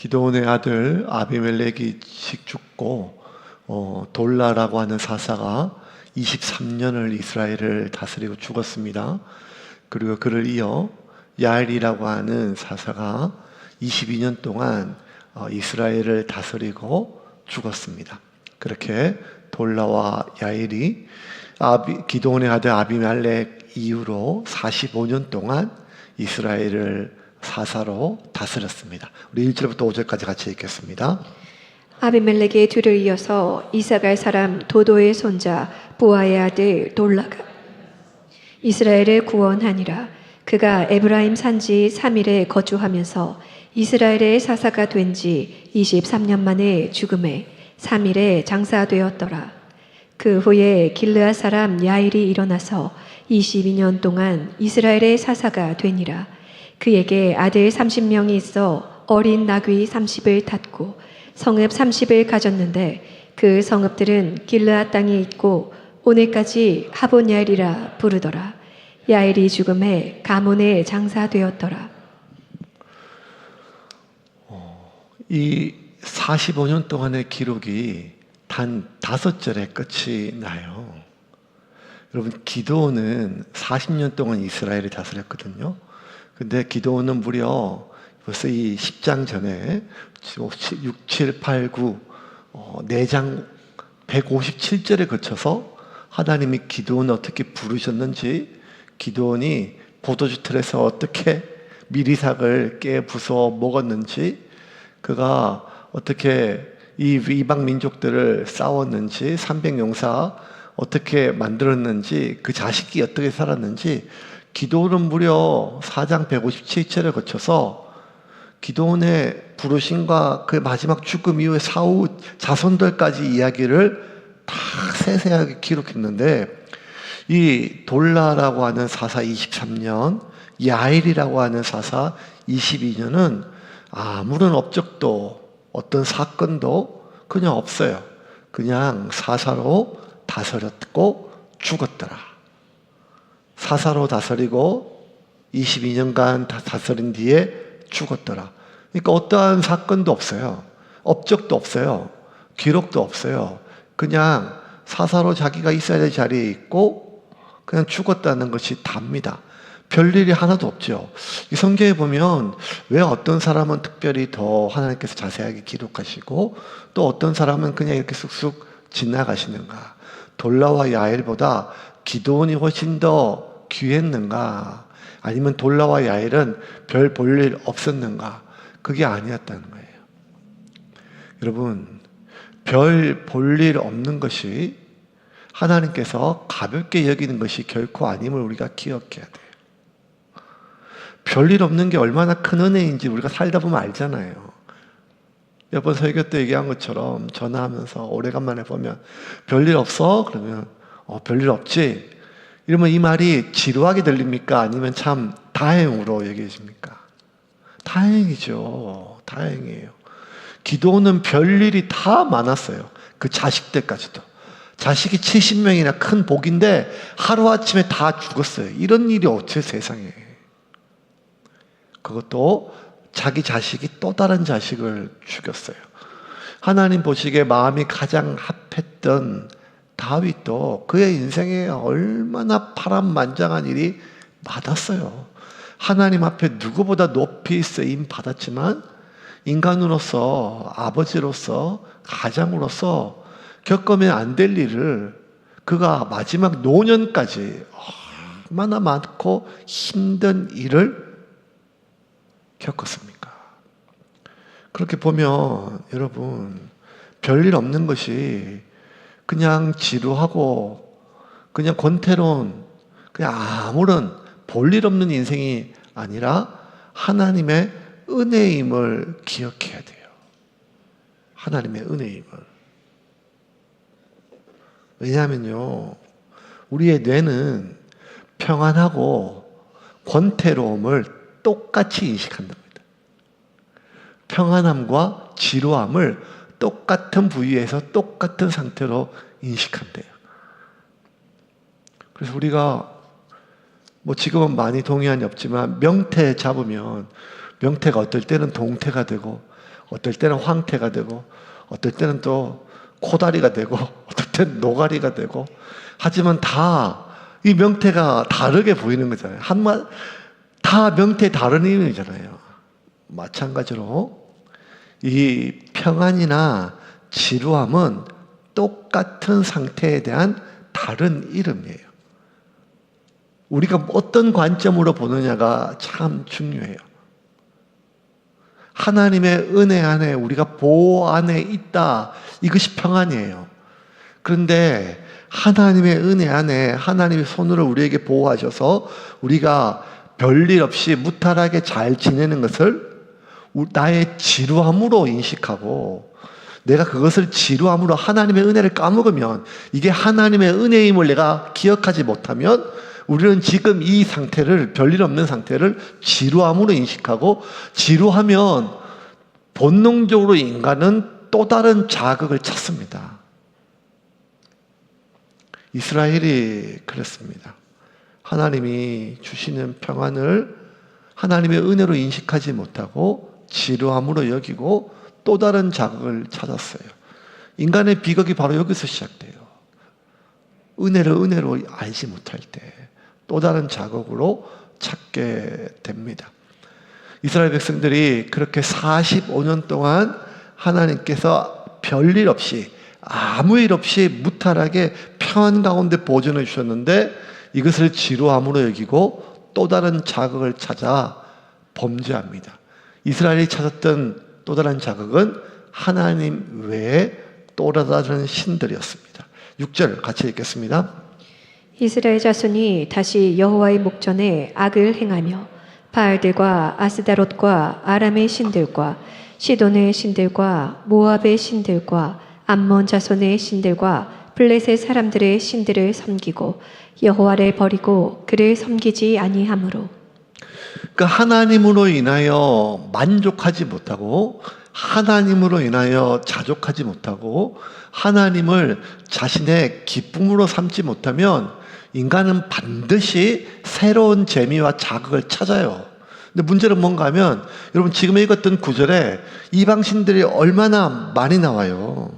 기드온의 아들 아비멜렉이 죽고 돌라라고 하는 사사가 23년을 이스라엘을 다스리고 죽었습니다. 그리고 그를 이어 야엘이라고 하는 사사가 22년 동안 이스라엘을 다스리고 죽었습니다. 그렇게 돌라와 야엘이 기드온의 아들 아비멜렉 이후로 45년 동안 이스라엘을 사사로 다스렸습니다. 우리 1절부터 5절까지 같이 읽겠습니다. 아비멜렉의 뒤를 이어서 이사갈 사람 도도의 손자 보아의 아들 돌라가 이스라엘을 구원하니라. 그가 에브라임 산지 3일에 거주하면서 이스라엘의 사사가 된 지 23년 만에 죽음에 3일에 장사되었더라. 그 후에 길르앗 사람 야일이 일어나서 22년 동안 이스라엘의 사사가 되니라. 그에게 아들 30명이 있어 어린 나귀 30을 탔고 성읍 30을 가졌는데 그 성읍들은 길르앗 땅에 있고 오늘까지 하본 야일이라 부르더라. 야일이 죽음에 가문에 장사되었더라. 이 45년 동안의 기록이 단 5절에 끝이 나요. 여러분, 기드온은 40년 동안 이스라엘을 다스렸거든요. 근데 기드온은 무려 벌써 이 10장 전에 6, 7, 8, 9 4장 157절에 거쳐서 하나님이 기드온을 어떻게 부르셨는지, 기드온이 포도주 틀에서 어떻게 미리삭을 깨 부숴 먹었는지, 그가 어떻게 이 이방 민족들을 싸웠는지, 300용사 어떻게 만들었는지, 그 자식이 어떻게 살았는지, 기드온은 무려 4장 157절에 거쳐서 기드온의 부르심과 그 마지막 죽음 이후에 사후 자손들까지 이야기를 다 세세하게 기록했는데, 이 돌라라고 하는 사사 23년, 야일이라고 하는 사사 22년은 아무런 업적도 어떤 사건도 그냥 없어요. 그냥 사사로 다스렸고 죽었더라. 사사로 다스리고 22년간 다스린 뒤에 죽었더라. 그러니까 어떠한 사건도 없어요. 업적도 없어요. 기록도 없어요. 그냥 사사로 자기가 있어야 될 자리에 있고 그냥 죽었다는 것이 답니다. 별일이 하나도 없죠. 이 성경에 보면 왜 어떤 사람은 특별히 더 하나님께서 자세하게 기록하시고 또 어떤 사람은 그냥 이렇게 쑥쑥 지나가시는가? 돌라와 야엘보다 기드온이 훨씬 더 귀했는가? 아니면 돌라와 야엘은 별 볼일 없었는가? 그게 아니었다는 거예요. 여러분, 별 볼일 없는 것이 하나님께서 가볍게 여기는 것이 결코 아님을 우리가 기억해야 돼요. 별일 없는 게 얼마나 큰 은혜인지 우리가 살다 보면 알잖아요. 몇 번 설교 때 얘기한 것처럼 전화하면서 오래간만에 보면 별일 없어? 그러면 별일 없지? 이러면 이 말이 지루하게 들립니까? 아니면 참 다행으로 얘기해 줍니까? 다행이죠. 다행이에요. 기도는 별일이 다 많았어요. 그 자식들까지도. 자식이 70명이나 큰 복인데 하루아침에 다 죽었어요. 이런 일이 어째 세상에. 그것도 자기 자식이 또 다른 자식을 죽였어요. 하나님 보시기에 마음이 가장 합했던 다윗도 그의 인생에 얼마나 파란만장한 일이 많았어요. 하나님 앞에 누구보다 높이 쓰임 받았지만 인간으로서, 아버지로서, 가장으로서 겪으면 안 될 일을 그가 마지막 노년까지 얼마나 많고 힘든 일을 겪었습니까? 그렇게 보면 여러분, 별일 없는 것이 그냥 지루하고 그냥 권태로운 그냥 아무런 볼일 없는 인생이 아니라 하나님의 은혜임을 기억해야 돼요. 하나님의 은혜임을. 왜냐하면요, 우리의 뇌는 평안하고 권태로움을 똑같이 인식한답니다. 평안함과 지루함을 똑같은 부위에서 똑같은 상태로 인식한대요. 그래서 우리가 지금은 많이 동의한이 없지만 명태 잡으면 명태가 어떨 때는 동태가 되고 어떨 때는 황태가 되고 어떨 때는 또 코다리가 되고 어떨 때는 노가리가 되고 하지만 다 이 명태가 다르게 보이는 거잖아요. 다 명태 다른 의미잖아요. 마찬가지로 이 평안이나 지루함은 똑같은 상태에 대한 다른 이름이에요. 우리가 어떤 관점으로 보느냐가 참 중요해요. 하나님의 은혜 안에 우리가 보호 안에 있다. 이것이 평안이에요. 그런데 하나님의 은혜 안에 하나님의 손으로 우리에게 보호하셔서 우리가 별일 없이 무탈하게 잘 지내는 것을 나의 지루함으로 인식하고 내가 그것을 지루함으로 하나님의 은혜를 까먹으면 이게 하나님의 은혜임을 내가 기억하지 못하면 우리는 지금 이 상태를 별일 없는 상태를 지루함으로 인식하고 지루하면 본능적으로 인간은 또 다른 자극을 찾습니다. 이스라엘이 그랬습니다. 하나님이 주시는 평안을 하나님의 은혜로 인식하지 못하고 지루함으로 여기고 또 다른 자극을 찾았어요. 인간의 비극이 바로 여기서 시작돼요. 은혜를 은혜로 알지 못할 때 또 다른 자극으로 찾게 됩니다. 이스라엘 백성들이 그렇게 45년 동안 하나님께서 별일 없이 아무 일 없이 무탈하게 평안 가운데 보존해 주셨는데 이것을 지루함으로 여기고 또 다른 자극을 찾아 범죄합니다. 이스라엘이 찾았던 또 다른 자극은 하나님 외에 또 다른 신들이었습니다. 6절 같이 읽겠습니다. 이스라엘 자손이 다시 여호와의 목전에 악을 행하며 바알들과 아스다롯과 아람의 신들과 시돈의 신들과 모압의 신들과 암몬 자손의 신들과 블레셋 사람들의 신들을 섬기고 여호와를 버리고 그를 섬기지 아니하므로. 그러니까 하나님으로 인하여 만족하지 못하고 하나님으로 인하여 자족하지 못하고 하나님을 자신의 기쁨으로 삼지 못하면 인간은 반드시 새로운 재미와 자극을 찾아요. 근데 문제는 뭔가 하면 여러분 지금 읽었던 구절에 이방신들이 얼마나 많이 나와요.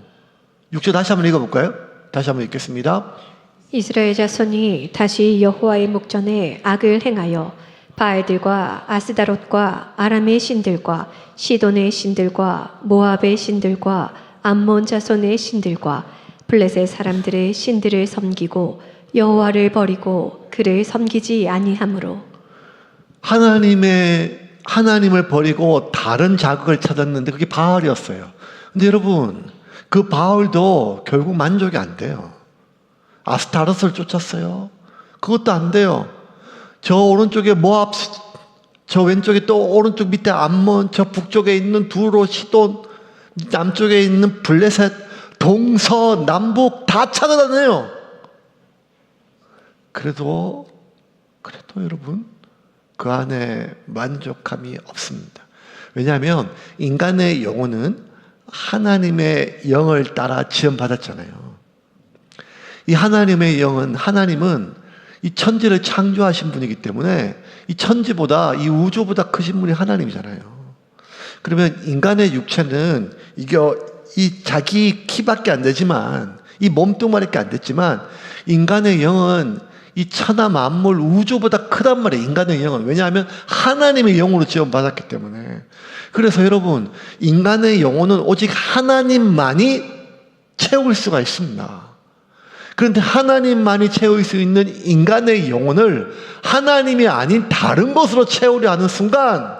6절 다시 한번 읽어볼까요? 다시 한번 읽겠습니다. 이스라엘 자손이 다시 여호와의 목전에 악을 행하여 바알들과 아스다롯과 아람의 신들과 시돈의 신들과 모압의 신들과 암몬 자손의 신들과 블레셋 사람들의 신들을 섬기고 여호와를 버리고 그를 섬기지 아니하므로. 하나님을 버리고 다른 자극을 찾았는데 그게 바알이었어요. 근데 여러분 그 바알도 결국 만족이 안 돼요. 아스타롯을 쫓았어요. 그것도 안 돼요. 저 오른쪽에 모압, 저 왼쪽에 또 오른쪽 밑에 암몬, 저 북쪽에 있는 두로, 시돈, 남쪽에 있는 블레셋, 동서, 남북 다 찾아다녀요. 그래도 여러분 그 안에 만족함이 없습니다. 왜냐하면 인간의 영혼은 하나님의 영을 따라 지음받았잖아요. 이 하나님의 영은 하나님은 이 천지를 창조하신 분이기 때문에 이 천지보다 이 우주보다 크신 분이 하나님이잖아요. 그러면 인간의 육체는 이 자기 키밖에 안 되지만 이 몸뚱아리밖에 안 됐지만 인간의 영은 이 천하 만물 우주보다 크단 말이에요. 인간의 영은. 왜냐하면 하나님의 영으로 지원받았기 때문에. 그래서 여러분 인간의 영혼은 오직 하나님만이 채울 수가 있습니다. 그런데 하나님만이 채울 수 있는 인간의 영혼을 하나님이 아닌 다른 것으로 채우려 하는 순간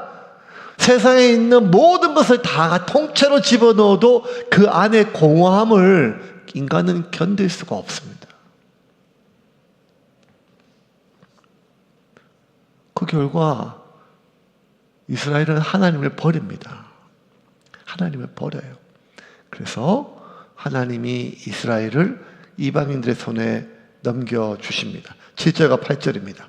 세상에 있는 모든 것을 다 통째로 집어넣어도 그 안에 공허함을 인간은 견딜 수가 없습니다. 그 결과 이스라엘은 하나님을 버립니다. 하나님을 버려요. 그래서 하나님이 이스라엘을 이방인들의 손에 넘겨주십니다. 7절과 8절입니다.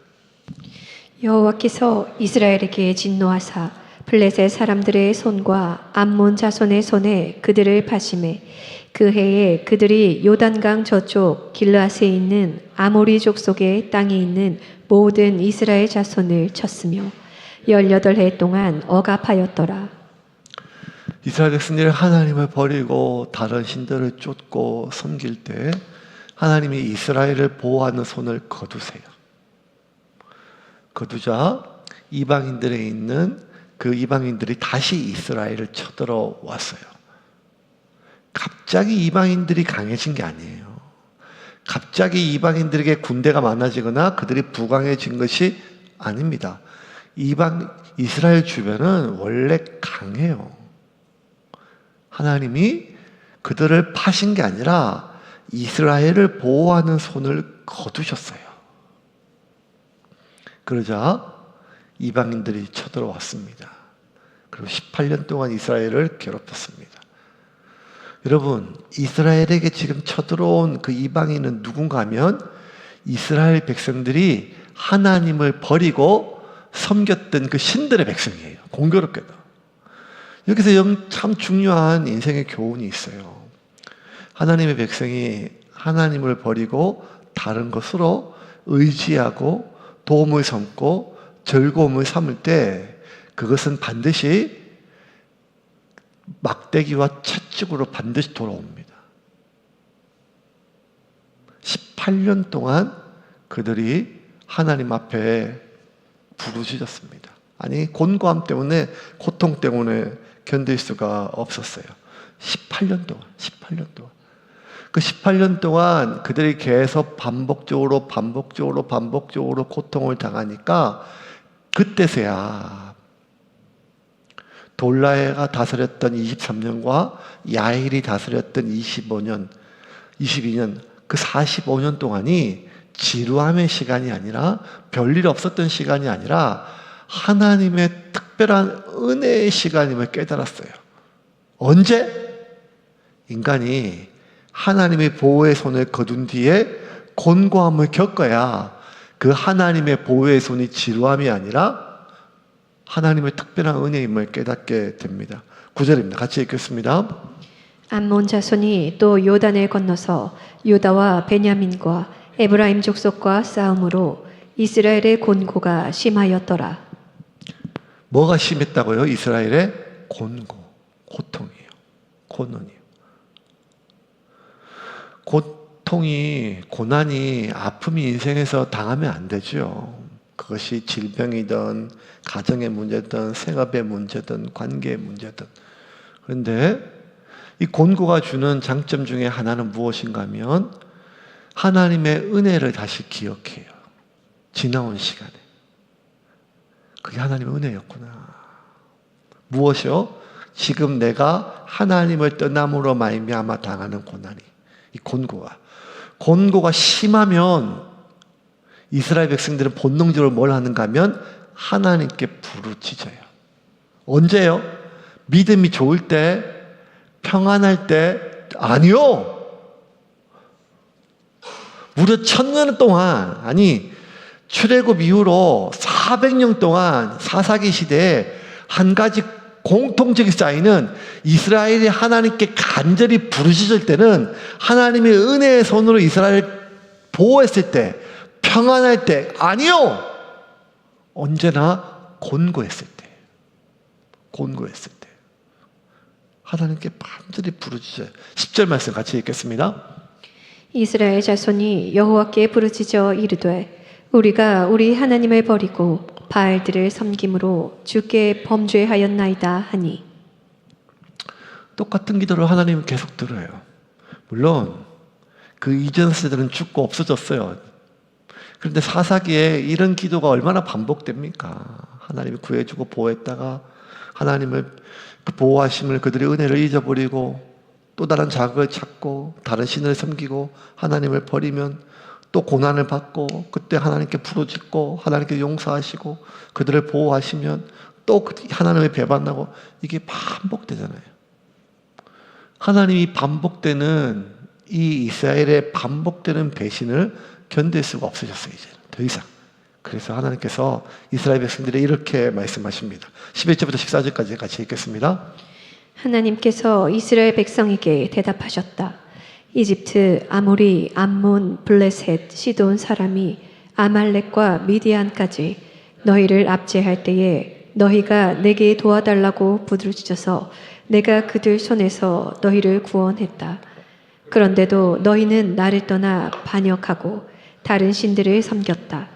여호와께서 이스라엘에게 진노하사 블레셋 사람들의 손과 암몬 자손의 손에 그들을 파심해 그 해에 그들이 요단강 저쪽 길르앗에 있는 아모리 족속의 땅에 있는 모든 이스라엘 자손을 쳤으며 18해 동안 억압하였더라. 이스라엘 백성들이 하나님을 버리고 다른 신들을 쫓고 섬길 때 하나님이 이스라엘을 보호하는 손을 거두세요. 거두자 이방인들에 있는 그 이방인들이 다시 이스라엘을 쳐들어왔어요. 갑자기 이방인들이 강해진 게 아니에요. 갑자기 이방인들에게 군대가 많아지거나 그들이 부강해진 것이 아닙니다. 이스라엘 주변은 원래 강해요. 하나님이 그들을 파신 게 아니라 이스라엘을 보호하는 손을 거두셨어요. 그러자 이방인들이 쳐들어왔습니다. 그리고 18년 동안 이스라엘을 괴롭혔습니다. 여러분, 이스라엘에게 지금 쳐들어온 그 이방인은 누군가 하면 이스라엘 백성들이 하나님을 버리고 섬겼던 그 신들의 백성이에요. 공교롭게도. 여기서 참 중요한 인생의 교훈이 있어요. 하나님의 백성이 하나님을 버리고 다른 것으로 의지하고 도움을 삼고 즐거움을 삼을 때 그것은 반드시 막대기와 채찍으로 반드시 돌아옵니다. 18년 동안 그들이 하나님 앞에 부르짖었습니다. 아니, 곤고함 때문에, 고통 때문에 견딜 수가 없었어요. 18년 동안. 그 18년 동안 그들이 계속 반복적으로 고통을 당하니까 그때서야 돌라해가 다스렸던 23년과 야일이 다스렸던 22년 그 45년 동안이 지루함의 시간이 아니라 별일 없었던 시간이 아니라 하나님의 특별한 은혜의 시간임을 깨달았어요. 언제? 인간이 하나님의 보호의 손을 거둔 뒤에 곤고함을 겪어야 그 하나님의 보호의 손이 지루함이 아니라 하나님의 특별한 은혜임을 깨닫게 됩니다. 9절입니다. 같이 읽겠습니다. 암몬 자손이 또 요단을 건너서 유다와 베냐민과 에브라임 족속과 싸움으로 이스라엘의 곤고가 심하였더라. 뭐가 심했다고요? 이스라엘의 곤고, 고통이에요. 고난이에요. 고통이, 고난이, 아픔이 인생에서 당하면 안 되죠. 그것이 질병이든 가정의 문제든 생업의 문제든 관계의 문제든. 그런데 이 곤고가 주는 장점 중에 하나는 무엇인가 하면 하나님의 은혜를 다시 기억해요. 지나온 시간에. 그게 하나님의 은혜였구나. 무엇이요? 지금 내가 하나님을 떠남으로 말미암아 당하는 고난이, 이 곤고가 심하면 이스라엘 백성들은 본능적으로 뭘 하는가 하면 하나님께 부르짖어요. 언제요? 믿음이 좋을 때, 평안할 때? 아니요. 무려 1000년 동안, 아니 출애굽 이후로 400년 동안 사사기 시대에 한 가지 공통적인 사인은 이스라엘이 하나님께 간절히 부르짖을 때는 하나님의 은혜의 손으로 이스라엘을 보호했을 때, 평안할 때, 아니요! 언제나 곤고했을 때. 하나님께 반드시 부르짖어요. 10절 말씀 같이 읽겠습니다. 이스라엘 자손이 여호와께 부르짖어 이르되 우리가 우리 하나님을 버리고 바알들을 섬김으로 주께 범죄하였나이다 하니. 똑같은 기도를 하나님은 계속 들어요. 물론 그 이전 세대는 죽고 없어졌어요. 그런데 사사기에 이런 기도가 얼마나 반복됩니까? 하나님이 구해주고 보호했다가 하나님을 그 보호하심을, 그들의 은혜를 잊어버리고 또 다른 자극을 찾고 다른 신을 섬기고 하나님을 버리면 또 고난을 받고 그때 하나님께 부르짖고 하나님께 용서하시고 그들을 보호하시면 또 하나님의 배반하고, 이게 반복되잖아요. 하나님이 반복되는 이 이스라엘의 반복되는 배신을 견딜 수가 없어졌어요. 이제 더 이상. 그래서 하나님께서 이스라엘 백성들이 이렇게 말씀하십니다. 11절부터 14절까지 같이 읽겠습니다. 하나님께서 이스라엘 백성에게 대답하셨다. 이집트, 아모리, 암몬, 블레셋, 시돈 사람이 아말렉과 미디안까지 너희를 압제할 때에 너희가 내게 도와달라고 부르짖어서 내가 그들 손에서 너희를 구원했다. 그런데도 너희는 나를 떠나 반역하고 다른 신들을 섬겼다.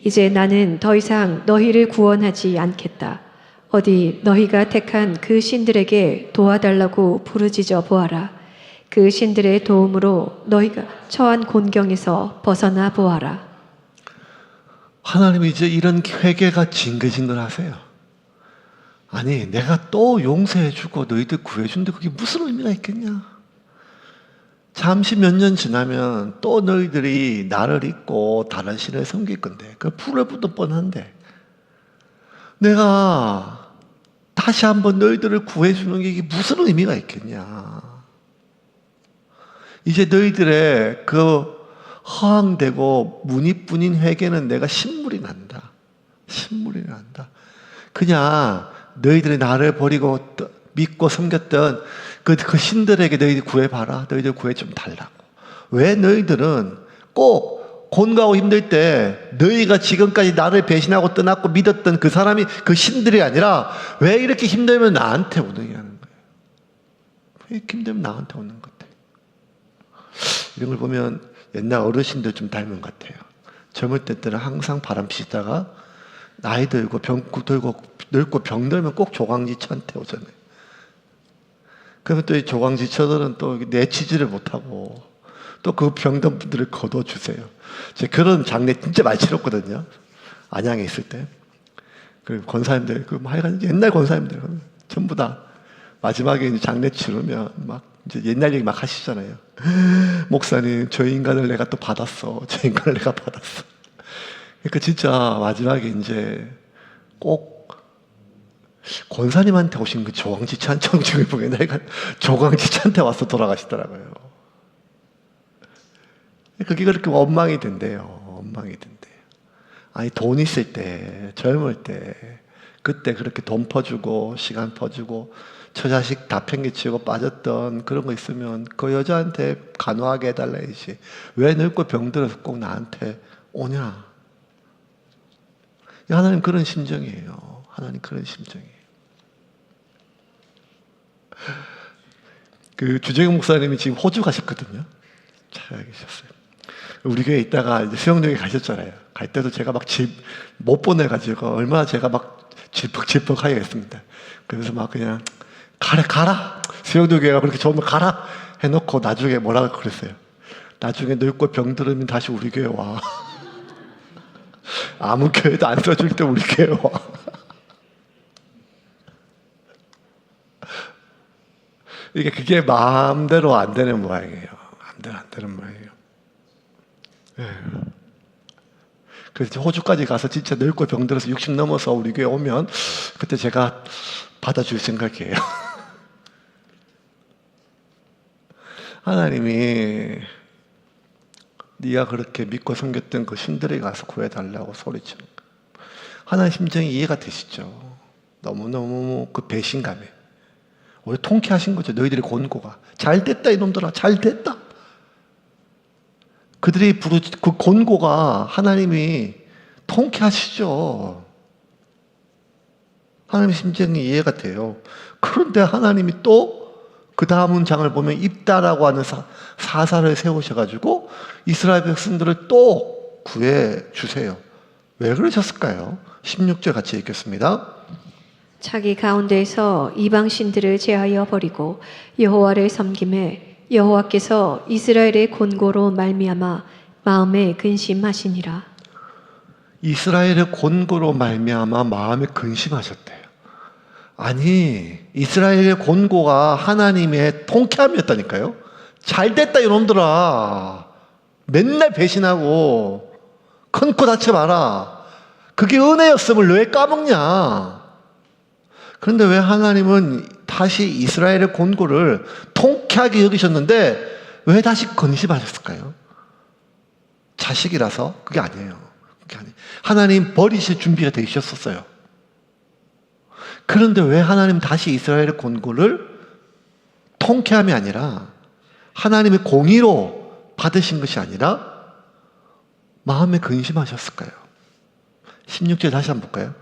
이제 나는 더 이상 너희를 구원하지 않겠다. 어디 너희가 택한 그 신들에게 도와달라고 부르짖어 보아라. 그 신들의 도움으로 너희가 처한 곤경에서 벗어나 보아라. 하나님이 이제 이런 회개가 징글징글하세요. 아니, 내가 또 용서해주고 너희들 구해준데 그게 무슨 의미가 있겠냐? 잠시 몇 년 지나면 또 너희들이 나를 잊고 다른 신을 섬길 건데, 그 풀을 붙을 뻔한데, 내가 다시 한번 너희들을 구해주는 게 이게 무슨 의미가 있겠냐? 이제 너희들의 그 허황되고 문이뿐인 회개는 내가 신물이 난다. 신물이 난다. 그냥 너희들이 나를 버리고 믿고 섬겼던 그 신들에게 너희들이 구해봐라. 너희들 구해 좀 달라고. 왜 너희들은 꼭 곤가고 힘들 때 너희가 지금까지 나를 배신하고 떠났고 믿었던 그 사람이 그 신들이 아니라 왜 이렇게 힘들면 나한테 오느냐는 거예요. 왜 이렇게 힘들면 나한테 오는 것 같아요. 이런 걸 보면 옛날 어르신들 좀 닮은 것 같아요. 젊을 때들은 항상 바람 피시다가 나이 들고 늙고 병들면 꼭 조강지처한테 오잖아요. 그러면 또 이 조강지처들은 또 내치지를 못하고 또 그 병든 분들을 거둬주세요. 제가 그런 장례 진짜 많이 치렀거든요. 안양에 있을 때. 그 권사님들, 하여간 옛날 권사님들 전부 다 마지막에 이제 장례 치르면 막 이제 옛날 얘기 막 하시잖아요. 목사님, 저 인간을 내가 또 받았어. 저 인간을 내가 받았어. 그러니까 진짜 마지막에 이제 꼭 권사님한테 오신 그 조광지찬 청중을 보면 내가 조광지찬한테 와서 돌아가시더라고요. 그게 그렇게 원망이 된대요. 원망이 된대요. 아니, 돈 있을 때, 젊을 때, 그때 그렇게 돈 퍼주고, 시간 퍼주고, 처자식 다 팽개치고 빠졌던 그런 거 있으면 그 여자한테 간호하게 해달라야지. 왜 늙고 병들어서 꼭 나한테 오냐? 하나님 그런 심정이에요. 하나님 그런 심정이에요. 그 주정영 목사님이 지금 호주 가셨거든요. 잘 계셨어요. 우리 교회에 있다가 이제 수영역에 가셨잖아요. 갈 때도 제가 막 못 보내가지고 얼마나 제가 막 질퍽질퍽하게 했습니다. 그래서 막 그냥 가라. 수영역에 그렇게 좋으면 가라 해놓고 나중에 뭐라고 그랬어요. 나중에 늙고 병들으면 다시 우리 교회 와. 아무 교회도 안 써줄 때 우리 교회 와. 그게 마음대로 안 되는 모양이에요. 마음대로 안 되는 모양이에요. 네. 그래서 호주까지 가서 진짜 늙고 병들어서 60 넘어서 우리 교회 오면 그때 제가 받아줄 생각이에요. 하나님이 네가 그렇게 믿고 섬겼던 그 신들에 가서 구해달라고 소리치는 거예요. 하나님 심정이 이해가 되시죠? 너무너무 그 배신감에 오히려 통쾌하신 거죠. 너희들의 곤고가 잘됐다 이놈들아, 잘됐다. 그들이 그 곤고가 하나님이 통쾌하시죠. 하나님의 심정이 이해가 돼요. 그런데 하나님이 또 그 다음 문장을 보면 입다라고 하는 사사를 세우셔가지고 이스라엘 백성들을 또 구해 주세요. 왜 그러셨을까요? 16절 같이 읽겠습니다. 자기 가운데에서 이방 신들을 제하여 버리고 여호와를 섬김에 여호와께서 이스라엘의 곤고로 말미암아 마음에 근심하시니라. 이스라엘의 곤고로 말미암아 마음에 근심하셨대요. 아니, 이스라엘의 곤고가 하나님의 통쾌함이었다니까요. 잘됐다 이놈들아. 맨날 배신하고 큰 코 다치 마라. 그게 은혜였음을 왜 까먹냐. 그런데 왜 하나님은 다시 이스라엘의 곤고를 통쾌하게 여기셨는데 왜 다시 근심하셨을까요? 자식이라서? 그게 아니에요. 하나님 버리실 준비가 되어 있었어요. 그런데 왜 하나님 다시 이스라엘의 곤고를 통쾌함이 아니라 하나님의 공의로 받으신 것이 아니라 마음에 근심하셨을까요? 16절 다시 한번 볼까요?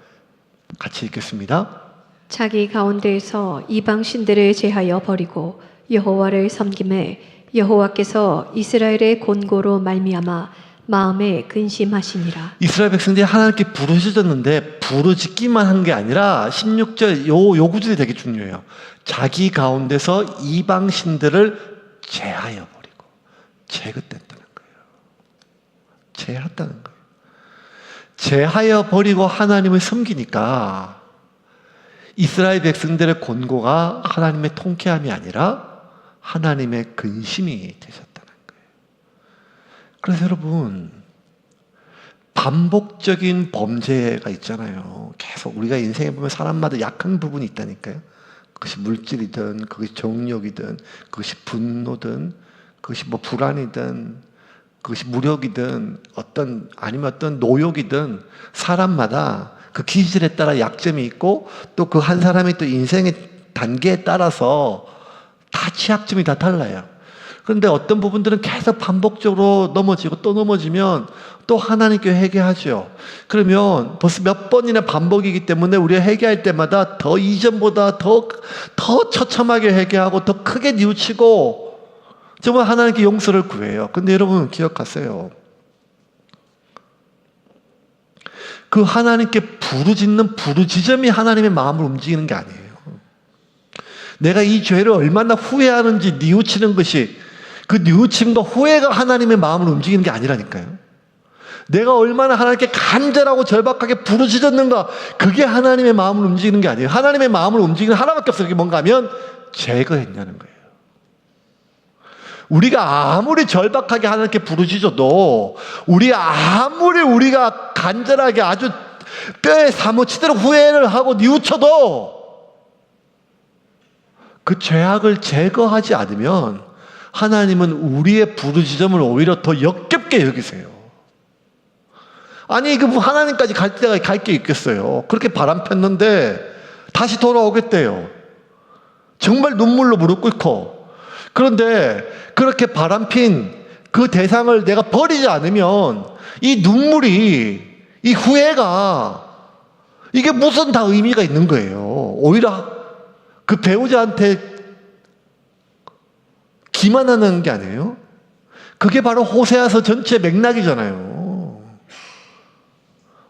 같이 읽겠습니다. 자기 가운데에서 이방 신들을 제하여 버리고 여호와를 섬김에 여호와께서 이스라엘의 곤고로 말미암아 마음에 근심하시니라. 이스라엘 백성들이 하나님께 부르짖었는데 부르짖기만 한 게 아니라 16절 요 구절이 되게 중요해요. 자기 가운데서 이방 신들을 제하여 버리고 제거됐다는 거예요. 제했다는 거예요. 제하여 버리고 하나님을 섬기니까 이스라엘 백성들의 곤고가 하나님의 통쾌함이 아니라 하나님의 근심이 되셨다는 거예요. 그래서 여러분, 반복적인 범죄가 있잖아요. 계속 우리가 인생에 보면 사람마다 약한 부분이 있다니까요. 그것이 물질이든, 그것이 정욕이든, 그것이 분노든, 그것이 뭐 불안이든, 그것이 무력이든, 아니면 어떤 노욕이든, 사람마다 그 기질에 따라 약점이 있고, 또 그 한 사람의 또 인생의 단계에 따라서 다 취약점이 다 달라요. 그런데 어떤 부분들은 계속 반복적으로 넘어지고 또 넘어지면 또 하나님께 회개하죠. 그러면 벌써 몇 번이나 반복이기 때문에 우리가 회개할 때마다 더 이전보다 더 처참하게 회개하고 더 크게 뉘우치고 정말 하나님께 용서를 구해요. 근데 여러분 기억하세요. 그 하나님께 부르짖는 부르짖음이 하나님의 마음을 움직이는 게 아니에요. 내가 이 죄를 얼마나 후회하는지 뉘우치는 것이, 그 뉘우침과 후회가 하나님의 마음을 움직이는 게 아니라니까요. 내가 얼마나 하나님께 간절하고 절박하게 부르짖었는가, 그게 하나님의 마음을 움직이는 게 아니에요. 하나님의 마음을 움직이는 하나밖에 없어요. 그게 뭔가 하면 제거했냐는 거예요. 우리가 아무리 절박하게 하나님께 부르짖어도, 우리가 간절하게 아주 뼈에 사무치도록 후회를 하고 뉘우쳐도 그 죄악을 제거하지 않으면 하나님은 우리의 부르짖음을 오히려 더 역겹게 여기세요. 아니, 하나님까지 갈 게 있겠어요. 그렇게 바람 폈는데 다시 돌아오겠대요. 정말 눈물로 무릎 꿇고. 그런데 그렇게 바람핀 그 대상을 내가 버리지 않으면 이 눈물이, 이 후회가, 이게 무슨 다 의미가 있는 거예요. 오히려 그 배우자한테 기만하는 게 아니에요? 그게 바로 호세아서 전체 맥락이잖아요.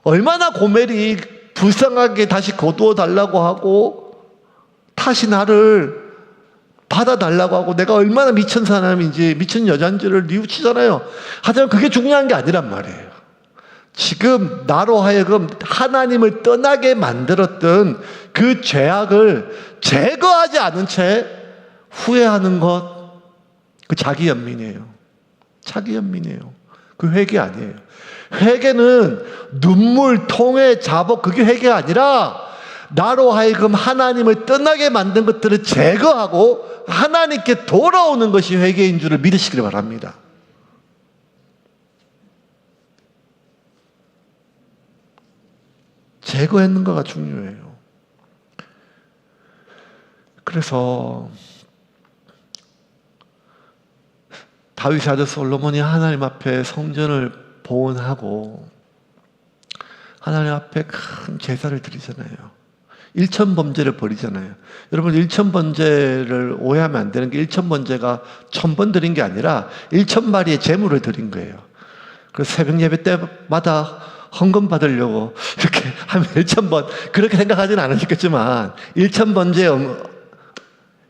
얼마나 고멜이 불쌍하게 다시 거두어 달라고 하고 다시 나를 받아달라고 하고 내가 얼마나 미친 사람인지, 미친 여잔지를 뉘우치잖아요. 하지만 그게 중요한 게 아니란 말이에요. 지금 나로 하여금 하나님을 떠나게 만들었던 그 죄악을 제거하지 않은 채 후회하는 것, 그 자기 연민이에요. 자기 연민이에요. 그 회개 아니에요. 회개는 눈물, 통해, 자복, 그게 회개가 아니라 나로 하여금 하나님을 떠나게 만든 것들을 제거하고 하나님께 돌아오는 것이 회개인 줄을 믿으시길 바랍니다. 제거했는가가 중요해요. 그래서 다윗의 아들 솔로몬이 하나님 앞에 성전을 봉헌하고 하나님 앞에 큰 제사를 드리잖아요. 일천범죄를 벌이잖아요. 여러분, 일천범죄를 오해하면 안 되는 게, 일천범죄가 1000번 드린 게 아니라 1000마리의 제물을 드린 거예요. 그래서 새벽 예배 때마다 헌금 받으려고 이렇게 하면 1000번, 그렇게 생각하지는 않으셨겠지만 1000번째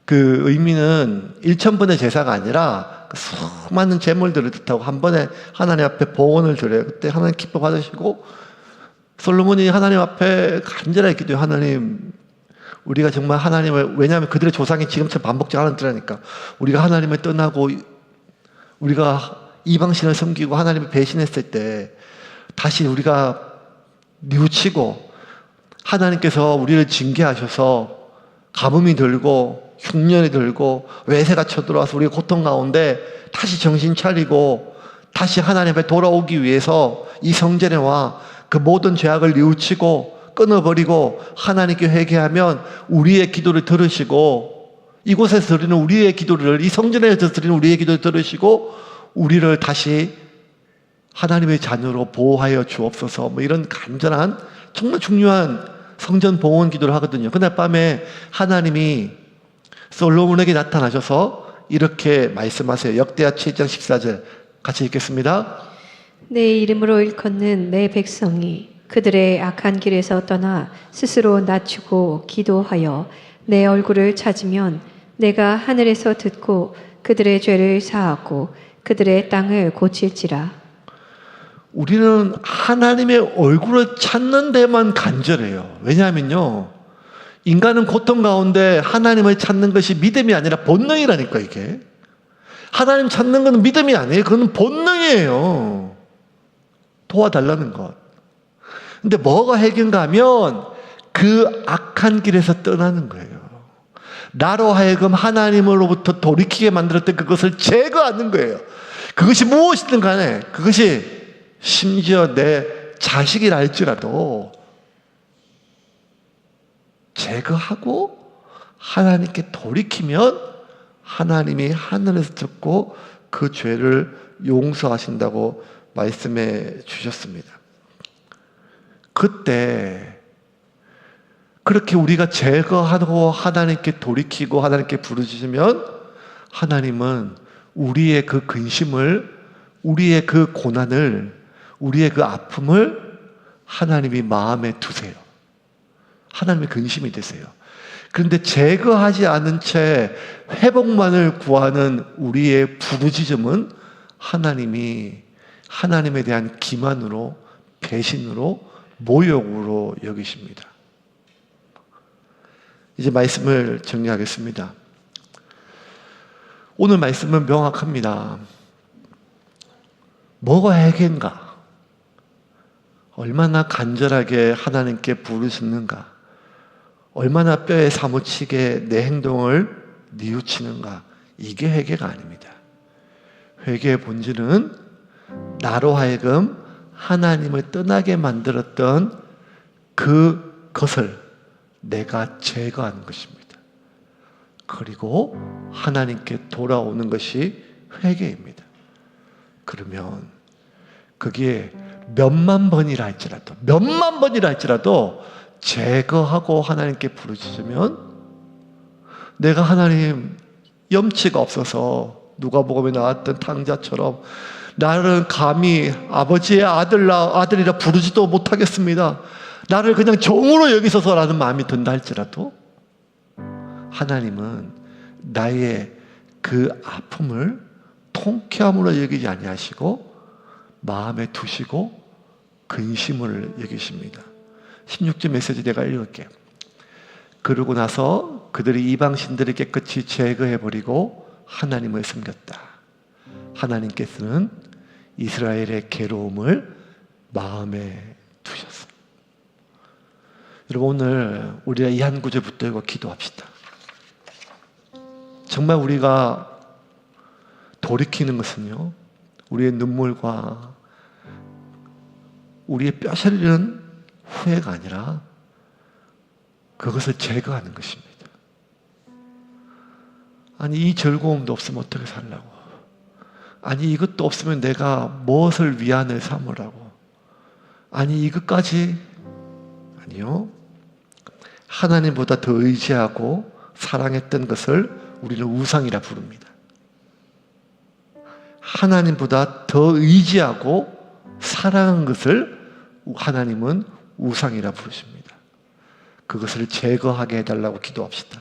그 의미는 1000번의 제사가 아니라 수많은 제물들을 뜻하고 한 번에 하나님 앞에 봉헌을 드려요. 그때 하나님 기뻐 받으시고, 솔로몬이 하나님 앞에 간절하게 기도해요. 하나님, 우리가 정말 하나님을, 왜냐하면 그들의 조상이 지금처럼 반복적으로 하는 데라니까, 우리가 하나님을 떠나고 우리가 이방신을 섬기고 하나님을 배신했을 때 다시 우리가 뉘우치고 하나님께서 우리를 징계하셔서 가뭄이 들고 흉년이 들고 외세가 쳐들어와서 우리가 고통 가운데 다시 정신 차리고 다시 하나님 앞에 돌아오기 위해서 이 성전에 와 그 모든 죄악을 뉘우치고 끊어버리고 하나님께 회개하면 우리의 기도를 들으시고, 이곳에서 드리는 우리의 기도를, 이 성전에서 드리는 우리의 기도를 들으시고 우리를 다시 하나님의 자녀로 보호하여 주옵소서, 뭐 이런 간절한 정말 중요한 성전 봉헌 기도를 하거든요. 그날 밤에 하나님이 솔로몬에게 나타나셔서 이렇게 말씀하세요. 역대하 7장 14절 같이 읽겠습니다. 내 이름으로 일컫는 내 백성이 그들의 악한 길에서 떠나 스스로 낮추고 기도하여 내 얼굴을 찾으면 내가 하늘에서 듣고 그들의 죄를 사하고 그들의 땅을 고칠지라. 우리는 하나님의 얼굴을 찾는 데만 간절해요. 왜냐하면요, 인간은 고통 가운데 하나님을 찾는 것이 믿음이 아니라 본능이라니까. 이게 하나님 찾는 건 믿음이 아니에요. 그건 본능이에요. 도와달라는 것. 근데 뭐가 해결인가 하면 그 악한 길에서 떠나는 거예요. 나로 하여금 하나님으로부터 돌이키게 만들었던 그것을 제거하는 거예요. 그것이 무엇이든 간에, 그것이 심지어 내 자식이라 할지라도 제거하고 하나님께 돌이키면 하나님이 하늘에서 듣고 그 죄를 용서하신다고 말씀해 주셨습니다. 그때 그렇게 우리가 제거하고 하나님께 돌이키고 하나님께 부르짖으면 하나님은 우리의 그 근심을, 우리의 그 고난을, 우리의 그 아픔을 하나님이 마음에 두세요. 하나님의 근심이 되세요. 그런데 제거하지 않은 채 회복만을 구하는 우리의 부르짖음은 하나님이 하나님에 대한 기만으로, 배신으로, 모욕으로 여기십니다. 이제 말씀을 정리하겠습니다. 오늘 말씀은 명확합니다. 뭐가 해결인가? 얼마나 간절하게 하나님께 부르짖는가? 얼마나 뼈에 사무치게 내 행동을 뉘우치는가? 이게 회개가 아닙니다. 회개의 본질은 나로 하여금 하나님을 떠나게 만들었던 그것을 내가 제거하는 것입니다. 그리고 하나님께 돌아오는 것이 회개입니다. 그러면 그게 몇만 번이라 할지라도 제거하고 하나님께 부르짖으면 내가 하나님 염치가 없어서 누가복음에 나왔던 탕자처럼 나를 감히 아버지의 아들이라 부르지도 못하겠습니다. 나를 그냥 종으로 여기소서라는 마음이 든다 할지라도 하나님은 나의 그 아픔을 통쾌함으로 여기지 아니하시고 마음에 두시고 근심을 여기십니다. 16절 메시지 내가 읽을게요. 그러고 나서 그들이 이방신들을 깨끗이 제거해버리고 하나님을 섬겼다. 하나님께서는 이스라엘의 괴로움을 마음에 두셨어요. 여러분, 오늘 우리가 이 한 구절 붙들고 기도합시다. 정말 우리가 돌이키는 것은요, 우리의 눈물과 우리의 뼈저리는 후회가 아니라 그것을 제거하는 것입니다. 아니, 이 즐거움도 없으면 어떻게 살라고? 아니, 이것도 없으면 내가 무엇을 위안을 삼으라고? 아니, 이것까지? 아니요. 하나님보다 더 의지하고 사랑했던 것을 우리는 우상이라 부릅니다. 하나님보다 더 의지하고 사랑한 것을 하나님은 우상이라 부르십니다. 그것을 제거하게 해달라고 기도합시다.